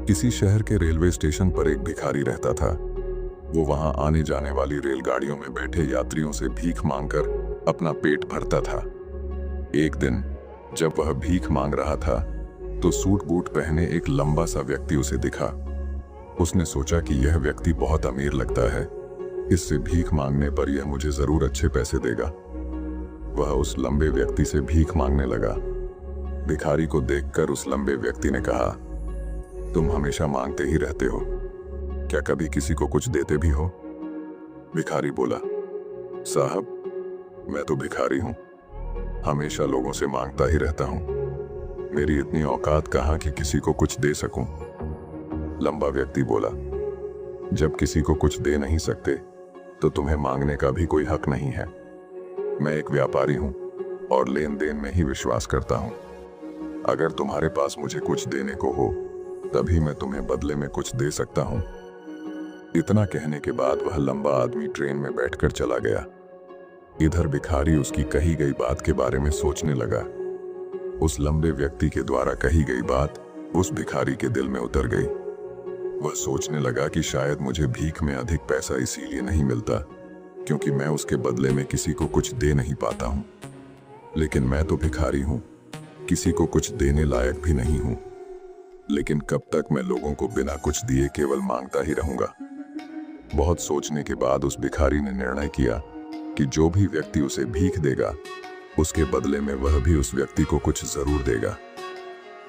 किसी शहर के रेलवे स्टेशन पर एक भिखारी रहता था। वो वहां आने जाने वाली रेलगाड़ियों में बैठे यात्रियों से भीख मांगकर अपना पेट भरता था। एक दिन जब वह भीख मांग रहा था तो सूट बूट पहने एक लंबा सा व्यक्ति उसे दिखा। उसने सोचा कि यह व्यक्ति बहुत अमीर लगता है, इससे भीख मांगने पर यह मुझे जरूर अच्छे पैसे देगा। वह उस लंबे व्यक्ति से भीख मांगने लगा। भिखारी को देखकर उस लंबे व्यक्ति ने कहा, तुम हमेशा मांगते ही रहते हो, क्या कभी किसी को कुछ देते भी हो? भिखारी बोला, साहब मैं तो भिखारी हूं, हमेशा लोगों से मांगता ही रहता हूं। मेरी इतनी औकात कहां कि किसी को कुछ दे सकूं। लंबा व्यक्ति बोला, जब किसी को कुछ दे नहीं सकते तो तुम्हें मांगने का भी कोई हक नहीं है। मैं एक व्यापारी हूं और लेन देन में ही विश्वास करता हूं। अगर तुम्हारे पास मुझे कुछ देने को हो तभी मैं तुम्हें बदले में कुछ दे सकता हूं। इतना कहने के बाद वह लंबा आदमी ट्रेन में बैठकर चला गया। इधर भिखारी उसकी कही गई बात के बारे में सोचने लगा। उस लंबे व्यक्ति के द्वारा कही गई बात उस भिखारी के दिल में उतर गई। वह सोचने लगा कि शायद मुझे भीख में अधिक पैसा इसीलिए नहीं मिलता क्योंकि मैं उसके बदले में किसी को कुछ दे नहीं पाता हूं। लेकिन मैं तो भिखारी हूं, किसी को कुछ देने लायक भी नहीं हूं। लेकिन कब तक मैं लोगों को बिना कुछ दिए केवल मांगता ही रहूंगा? बहुत सोचने के बाद उस भिखारी ने निर्णय किया कि जो भी व्यक्ति उसे भीख देगा उसके बदले में वह भी उस व्यक्ति को कुछ जरूर देगा।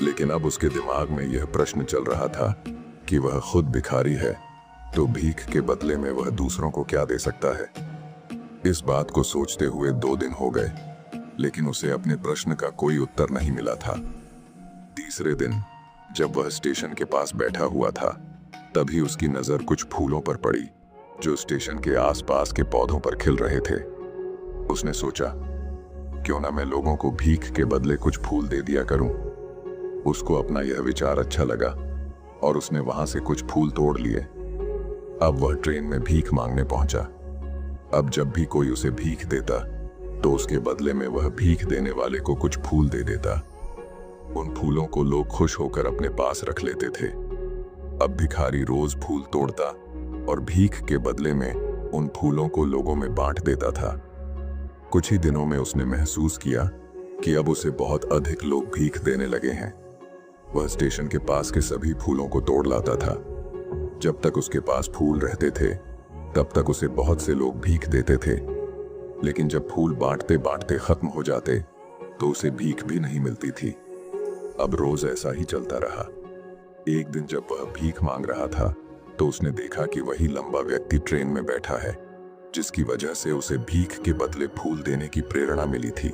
लेकिन अब उसके दिमाग में यह प्रश्न चल रहा था कि वह खुद भिखारी है तो भीख के बदले में वह दूसरों को क्या दे सकता है। इस बात को सोचते हुए 2 दिन हो गए, लेकिन उसे अपने प्रश्न का कोई उत्तर नहीं मिला था। तीसरे दिन जब वह स्टेशन के पास बैठा हुआ था तभी उसकी नजर कुछ फूलों पर पड़ी जो स्टेशन के आसपास के पौधों पर खिल रहे थे। उसने सोचा, क्यों ना मैं लोगों को भीख के बदले कुछ फूल दे दिया करूं। उसको अपना यह विचार अच्छा लगा और उसने वहां से कुछ फूल तोड़ लिए। अब वह ट्रेन में भीख मांगने पहुंचा। अब जब भी कोई उसे भीख देता तो उसके बदले में वह भीख देने वाले को कुछ फूल दे देता। उन फूलों को लोग खुश होकर अपने पास रख लेते थे। अब भिखारी रोज फूल तोड़ता और भीख के बदले में उन फूलों को लोगों में बांट देता था। कुछ ही दिनों में उसने महसूस किया कि अब उसे बहुत अधिक लोग भीख देने लगे हैं। वह स्टेशन के पास के सभी फूलों को तोड़ लाता था। जब तक उसके पास फूल रहते थे तब तक उसे बहुत से लोग भीख देते थे, लेकिन जब फूल बांटते बांटते खत्म हो जाते तो उसे भीख भी नहीं मिलती थी। अब रोज ऐसा ही चलता रहा। एक दिन जब वह भीख मांग रहा था तो उसने देखा कि वही लंबा व्यक्ति ट्रेन में बैठा है, जिसकी वजह से उसे भीख के बदले फूल देने की प्रेरणा मिली थी।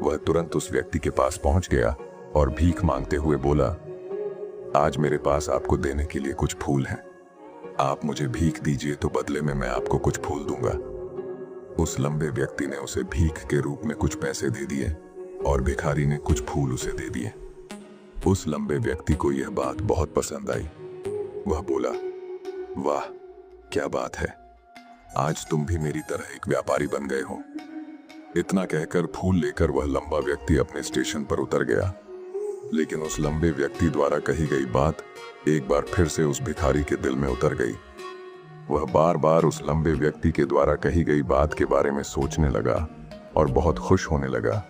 वह तुरंत उस व्यक्ति के पास पहुंच गया और भीख मांगते हुए बोला, आज मेरे पास आपको देने के लिए कुछ फूल हैं। आप मुझे भीख दीजिए तो बदले में मैं आपको कुछ फूल दूंगा। उस लंबे व्यक्ति ने उसे भीख के रूप में कुछ पैसे दे दिए और भिखारी ने कुछ फूल उसे दे दिए। उस लंबे व्यक्ति को यह बात बहुत पसंद आई। वह बोला, वाह क्या बात है, आज तुम भी मेरी तरह एक व्यापारी बन गए हो। इतना कहकर फूल लेकर वह लंबा व्यक्ति अपने स्टेशन पर उतर गया। लेकिन उस लंबे व्यक्ति द्वारा कही गई बात एक बार फिर से उस भिखारी के दिल में उतर गई। वह बार बार उस लंबे व्यक्ति के द्वारा कही गई बात के बारे में सोचने लगा और बहुत खुश होने लगा।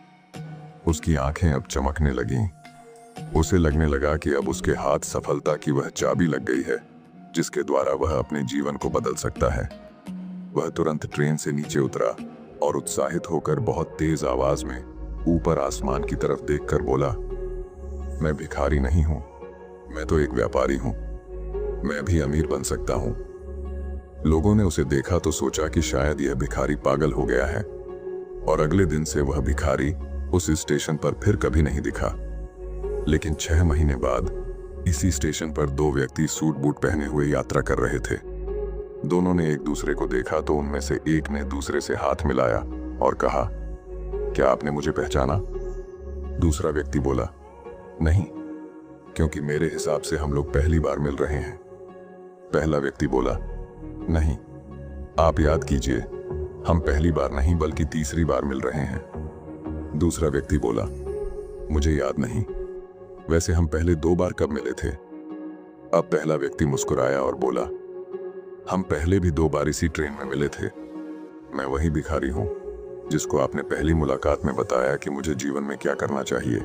उसकी आंखें अब चमकने लगीं। उसे लगने लगा कि अब उसके हाथ सफलता की वह चाबी लग गई है जिसके द्वारा वह अपने जीवन को बदल सकता है। वह तुरंत ट्रेन से नीचे उतरा और उत्साहित होकर बहुत तेज आवाज में ऊपर आसमान की तरफ देखकर बोला, मैं भिखारी नहीं हूं, मैं तो एक व्यापारी हूं, मैं भी अमीर बन सकता हूं। लोगों ने उसे देखा तो सोचा कि शायद यह भिखारी पागल हो गया है और अगले दिन से वह भिखारी उस स्टेशन पर फिर कभी नहीं दिखा। लेकिन 6 महीने बाद इसी स्टेशन पर 2 व्यक्ति सूट बूट पहने हुए यात्रा कर रहे थे। दोनों ने एक दूसरे को देखा तो उनमें से एक ने दूसरे से हाथ मिलाया और कहा, क्या आपने मुझे पहचाना? दूसरा व्यक्ति बोला, नहीं, क्योंकि मेरे हिसाब से हम लोग पहली बार मिल रहे हैं। पहला व्यक्ति बोला, नहीं, आप याद कीजिए, हम पहली बार नहीं बल्कि तीसरी बार मिल रहे हैं। दूसरा व्यक्ति बोला, मुझे याद नहीं, वैसे हम पहले 2 बार कब मिले थे? अब पहला व्यक्ति मुस्कुराया और बोला, हम पहले भी 2 बार इसी ट्रेन में मिले थे। मैं वही भिखारी हूं जिसको आपने पहली मुलाकात में बताया कि मुझे जीवन में क्या करना चाहिए,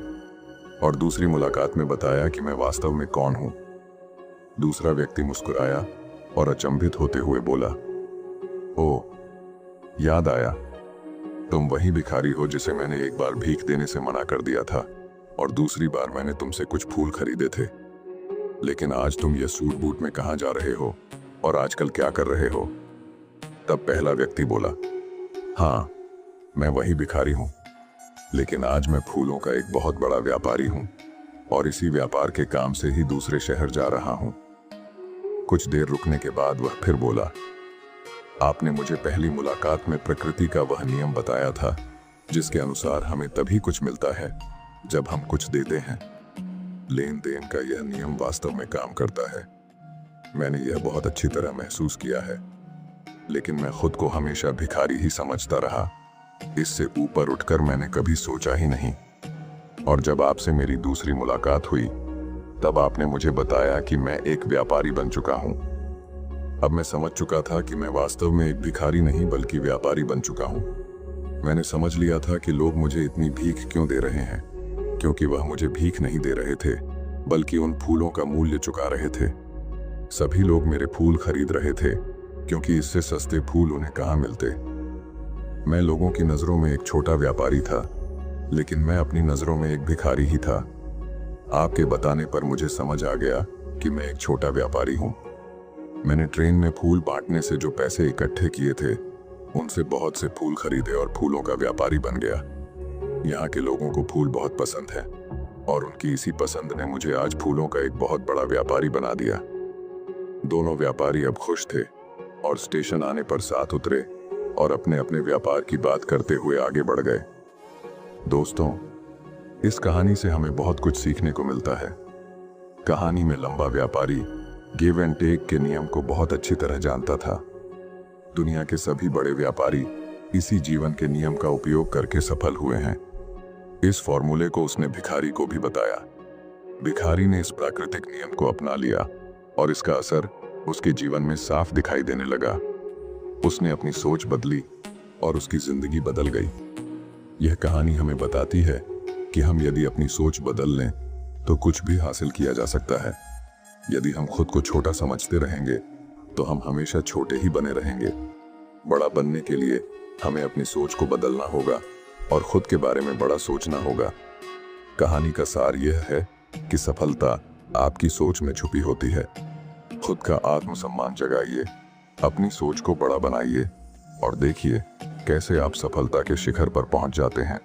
और दूसरी मुलाकात में बताया कि मैं वास्तव में कौन हूं। दूसरा व्यक्ति मुस्कुराया और अचंभित होते हुए बोला, ओ, याद आया, तुम वही भिखारी हो जिसे मैंने एक बार भीख देने से मना कर दिया था और दूसरी बार मैंने तुमसे कुछ फूल खरीदे थे। लेकिन आज तुम ये सूट बूट में कहाँ जा रहे हो और आजकल क्या कर रहे हो? तब पहला व्यक्ति बोला, हाँ, मैं वही भिखारी हूं, लेकिन आज मैं फूलों का एक बहुत बड़ा व्यापारी हूं और इसी व्यापार के काम से ही दूसरे शहर जा रहा हूं। कुछ देर रुकने के बाद वह फिर बोला, आपने मुझे पहली मुलाकात में प्रकृति का वह नियम बताया था जिसके अनुसार हमें तभी कुछ मिलता है जब हम कुछ देते हैं। लेन देन का यह नियम वास्तव में काम करता है। मैंने यह बहुत अच्छी तरह महसूस किया है, लेकिन मैं खुद को हमेशा भिखारी ही समझता रहा। इससे ऊपर उठकर मैंने कभी सोचा ही नहीं। और जब आपसे मेरी दूसरी मुलाकात हुई तब आपने मुझे बताया कि मैं एक व्यापारी बन चुका हूं। अब मैं समझ चुका था कि मैं वास्तव में एक भिखारी नहीं बल्कि व्यापारी बन चुका हूं। मैंने समझ लिया था कि लोग मुझे इतनी भीख क्यों दे रहे हैं, क्योंकि वह मुझे भीख नहीं दे रहे थे बल्कि उन फूलों का मूल्य चुका रहे थे। सभी लोग मेरे फूल खरीद रहे थे क्योंकि इससे सस्ते फूल उन्हें कहाँ मिलते। मैं लोगों की नजरों में एक छोटा व्यापारी था, लेकिन मैं अपनी नजरों में एक भिखारी ही था। आपके बताने पर मुझे समझ आ गया कि मैं एक छोटा व्यापारी हूं। मैंने ट्रेन में फूल बांटने से जो पैसे इकट्ठे किए थे उनसे बहुत से फूल खरीदे और फूलों का व्यापारी बन गया। यहाँ के लोगों को फूल बहुत पसंद है और उनकी इसी पसंद ने मुझे आज फूलों का एक बहुत बड़ा व्यापारी बना दिया। दोनों व्यापारी अब खुश थे और स्टेशन आने पर साथ उतरे और अपने अपने व्यापार की बात करते हुए आगे बढ़ गए। दोस्तों, इस कहानी से हमें बहुत कुछ सीखने को मिलता है। कहानी में लंबा व्यापारी गिव एंड टेक के नियम को बहुत अच्छी तरह जानता था। दुनिया के सभी बड़े व्यापारी इसी जीवन के नियम का उपयोग करके सफल हुए हैं। इस फॉर्मूले को उसने भिखारी को भी बताया। भिखारी ने इस प्राकृतिक नियम को अपना लिया और इसका असर उसके जीवन में साफ दिखाई देने लगा। उसने अपनी सोच बदली और उसकी जिंदगी बदल गई। यह कहानी हमें बताती है कि हम यदि अपनी सोच बदल लें तो कुछ भी हासिल किया जा सकता है। यदि हम खुद को छोटा समझते रहेंगे तो हम हमेशा छोटे ही बने रहेंगे। बड़ा बनने के लिए हमें अपनी सोच को बदलना होगा और खुद के बारे में बड़ा सोचना होगा। कहानी का सार यह है कि सफलता आपकी सोच में छुपी होती है। खुद का आत्मसम्मान जगाइए, अपनी सोच को बड़ा बनाइए और देखिए कैसे आप सफलता के शिखर पर पहुंच जाते हैं।